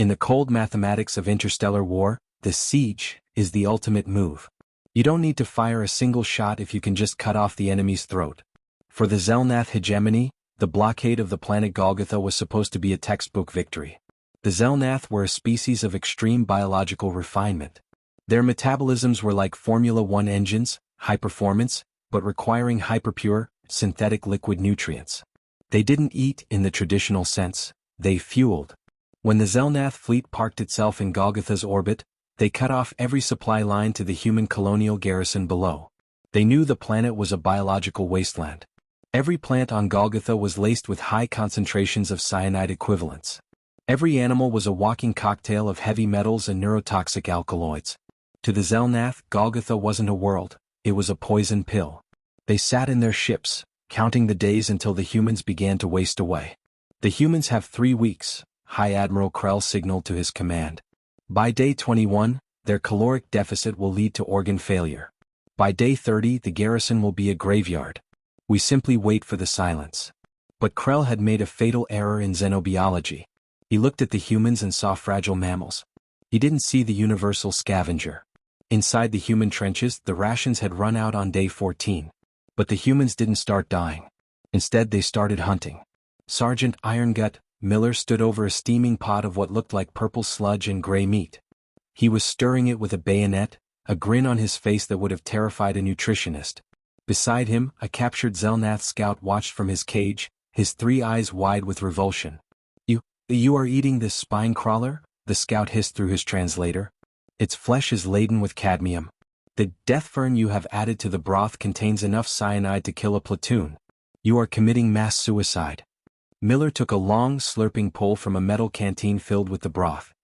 In the cold mathematics of interstellar war, the siege is the ultimate move. You don't need to fire a single shot if you can just cut off the enemy's throat. For the Xel'Nath hegemony, the blockade of the planet Golgotha was supposed to be a textbook victory. The Xel'Nath were a species of extreme biological refinement. Their metabolisms were like Formula One engines, high performance, but requiring hyperpure, synthetic liquid nutrients. They didn't eat in the traditional sense, they fueled. When the Xel'Nath fleet parked itself in Golgotha's orbit, they cut off every supply line to the human colonial garrison below. They knew the planet was a biological wasteland. Every plant on Golgotha was laced with high concentrations of cyanide equivalents. Every animal was a walking cocktail of heavy metals and neurotoxic alkaloids. To the Xel'Nath, Golgotha wasn't a world, it was a poison pill. They sat in their ships, counting the days until the humans began to waste away. The humans have 3 weeks, High Admiral Krell signaled to his command. By day 21, their caloric deficit will lead to organ failure. By day 30, the garrison will be a graveyard. We simply wait for the silence. But Krell had made a fatal error in xenobiology. He looked at the humans and saw fragile mammals. He didn't see the universal scavenger. Inside the human trenches, the rations had run out on day 14. But the humans didn't start dying. Instead, they started hunting. Sergeant Iron-Gut Miller stood over a steaming pot of what looked like purple sludge and gray meat. He was stirring it with a bayonet, a grin on his face that would have terrified a nutritionist. Beside him, a captured Xel'Nath scout watched from his cage, his 3 eyes wide with revulsion. You are eating this spine crawler?" the scout hissed through his translator. "Its flesh is laden with cadmium. The death fern you have added to the broth contains enough cyanide to kill a platoon. You are committing mass suicide." Miller took a long, slurping pull from a metal canteen filled with the broth.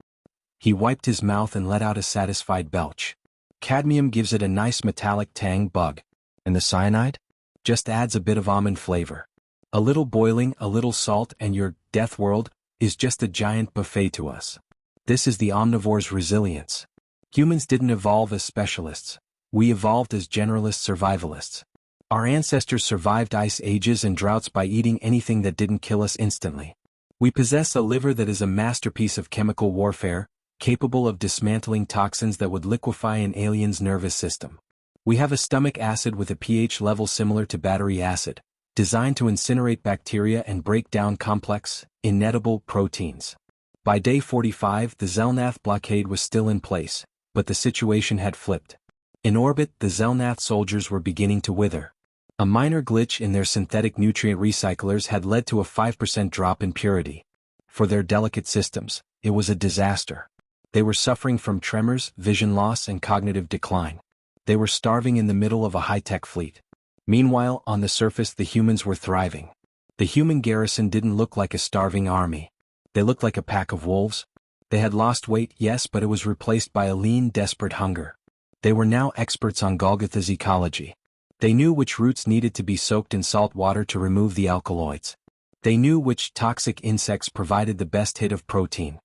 He wiped his mouth and let out a satisfied belch. Cadmium gives it a nice metallic tang bug. And the cyanide? Just adds a bit of almond flavor. A little boiling, a little salt, and your death world is just a giant buffet to us. This is the omnivore's resilience. Humans didn't evolve as specialists. We evolved as generalist survivalists. Our ancestors survived ice ages and droughts by eating anything that didn't kill us instantly. We possess a liver that is a masterpiece of chemical warfare, capable of dismantling toxins that would liquefy an alien's nervous system. We have a stomach acid with a pH level similar to battery acid, designed to incinerate bacteria and break down complex, inedible proteins. By day 45, the Xel'Nath blockade was still in place, but the situation had flipped. In orbit, the Xel'Nath soldiers were beginning to wither. A minor glitch in their synthetic nutrient recyclers had led to a 5% drop in purity. For their delicate systems, it was a disaster. They were suffering from tremors, vision loss, and cognitive decline. They were starving in the middle of a high-tech fleet. Meanwhile, on the surface, the humans were thriving. The human garrison didn't look like a starving army. They looked like a pack of wolves. They had lost weight, yes, but it was replaced by a lean, desperate hunger. They were now experts on Golgotha's ecology. They knew which roots needed to be soaked in salt water to remove the alkaloids. They knew which toxic insects provided the best hit of protein.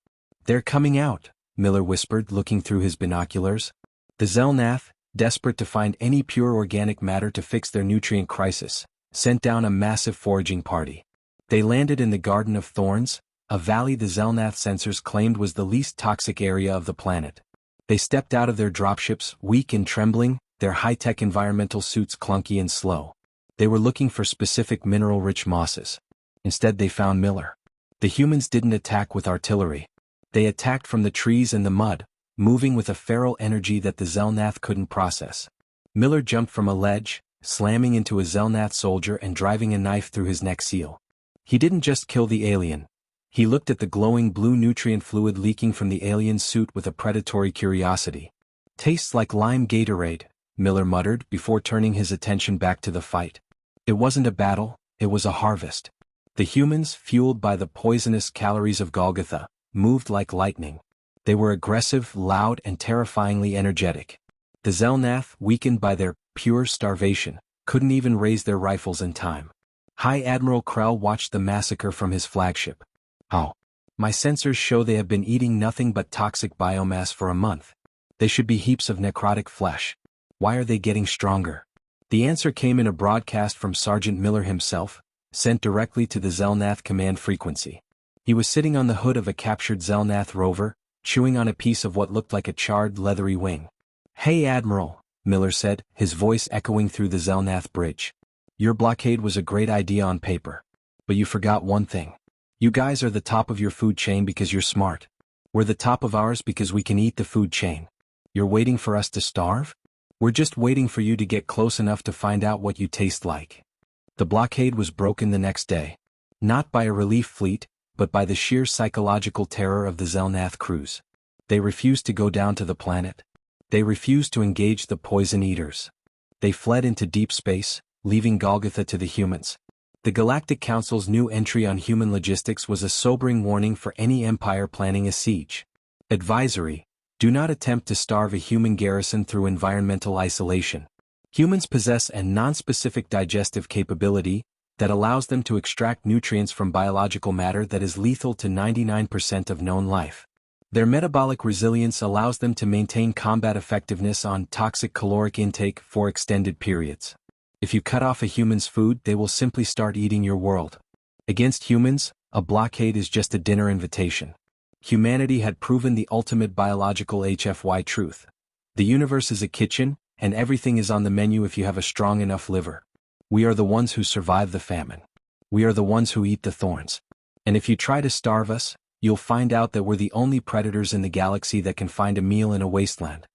"They're coming out," Miller whispered, looking through his binoculars. The Xel'Nath, desperate to find any pure organic matter to fix their nutrient crisis, sent down a massive foraging party. They landed in the Garden of Thorns, a valley the Xel'Nath sensors claimed was the least toxic area of the planet. They stepped out of their dropships, weak and trembling, their high-tech environmental suits clunky and slow. They were looking for specific mineral-rich mosses. Instead they found Miller. The humans didn't attack with artillery. They attacked from the trees and the mud, moving with a feral energy that the Xel'Nath couldn't process. Miller jumped from a ledge, slamming into a Xel'Nath soldier and driving a knife through his neck seal. He didn't just kill the alien. He looked at the glowing blue nutrient fluid leaking from the alien's suit with a predatory curiosity. "Tastes like lime Gatorade," Miller muttered before turning his attention back to the fight. It wasn't a battle, it was a harvest. The humans, fueled by the poisonous calories of Golgotha, moved like lightning. They were aggressive, loud, and terrifyingly energetic. The Xel'Nath, weakened by their pure starvation, couldn't even raise their rifles in time. High Admiral Krell watched the massacre from his flagship. "Oh. My sensors show they have been eating nothing but toxic biomass for a month. They should be heaps of necrotic flesh. Why are they getting stronger?" The answer came in a broadcast from Sergeant Miller himself, sent directly to the Xel'Nath command frequency. He was sitting on the hood of a captured Zelnath rover, chewing on a piece of what looked like a charred leathery wing. "Hey Admiral," Miller said, his voice echoing through the Zelnath bridge. "Your blockade was a great idea on paper. But you forgot one thing. You guys are the top of your food chain because you're smart. We're the top of ours because we can eat the food chain. You're waiting for us to starve? We're just waiting for you to get close enough to find out what you taste like." The blockade was broken the next day. Not by a relief fleet, but by the sheer psychological terror of the Zelnath crews. They refused to go down to the planet. They refused to engage the poison eaters. They fled into deep space, leaving Golgotha to the humans. The Galactic Council's new entry on human logistics was a sobering warning for any empire planning a siege. Advisory: do not attempt to starve a human garrison through environmental isolation. Humans possess a non-specific digestive capability that allows them to extract nutrients from biological matter that is lethal to 99% of known life. Their metabolic resilience allows them to maintain combat effectiveness on toxic caloric intake for extended periods. If you cut off a human's food, they will simply start eating your world. Against humans, a blockade is just a dinner invitation. Humanity had proven the ultimate biological HFY truth. The universe is a kitchen, and everything is on the menu if you have a strong enough liver. We are the ones who survive the famine. We are the ones who eat the thorns. And if you try to starve us, you'll find out that we're the only predators in the galaxy that can find a meal in a wasteland.